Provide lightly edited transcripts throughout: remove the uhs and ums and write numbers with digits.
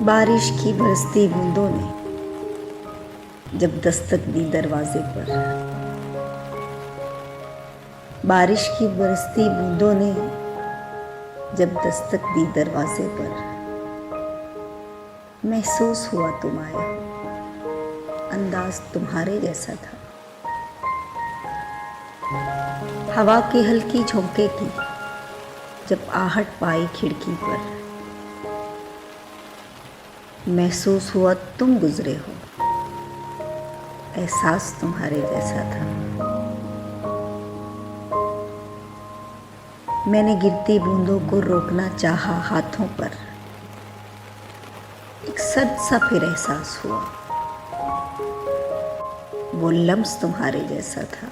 बारिश की बरसती बूंदों ने जब दस्तक दी दरवाजे पर, बारिश की बरसती बूंदों ने जब दस्तक दी दरवाजे पर, महसूस हुआ तुम आए हो, अंदाज तुम्हारे जैसा था। हवा की हल्की झोंके की जब आहट पाई खिड़की पर, महसूस हुआ तुम गुजरे हो, एहसास तुम्हारे जैसा था। मैंने गिरती बूंदों को रोकना चाहा हाथों पर, एक सर्द सा फिर एहसास हुआ, वो लम्स तुम्हारे जैसा था।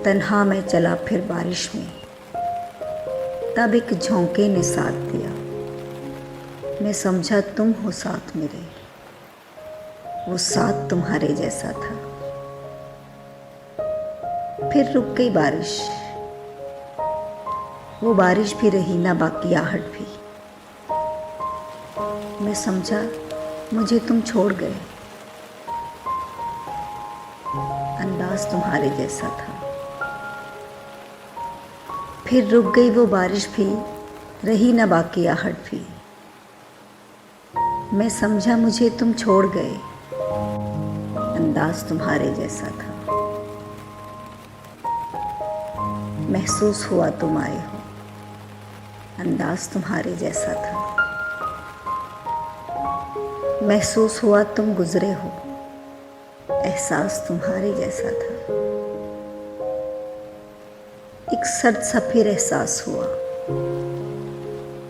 तन्हा मैं चला फिर बारिश में, तब एक झोंके ने साथ दिया। मैं समझा तुम हो साथ मेरे, वो साथ तुम्हारे जैसा था। फिर रुक गई बारिश, वो बारिश भी रही ना बाकी आहट भी। मैं समझा मुझे तुम छोड़ गए, अंदाज तुम्हारे जैसा था। फिर रुक गई वो बारिश भी, रही ना बाकी आहट भी। मैं समझा मुझे तुम छोड़ गए, अंदाज तुम्हारे जैसा था। महसूस हुआ तुम आए हो, अंदाज तुम्हारे जैसा था। महसूस हुआ तुम गुजरे हो, एहसास तुम्हारे जैसा था। एक सर्द सा फिर एहसास हुआ,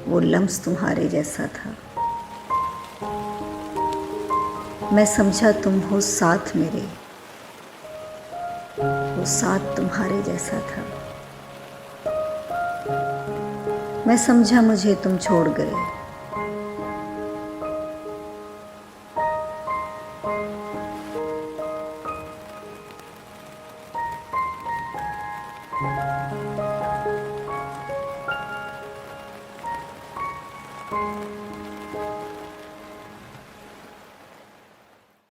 वो लम्स तुम्हारे जैसा था। मैं समझा तुम हो साथ मेरे, वो साथ तुम्हारे जैसा था। मैं समझा मुझे तुम छोड़ गए,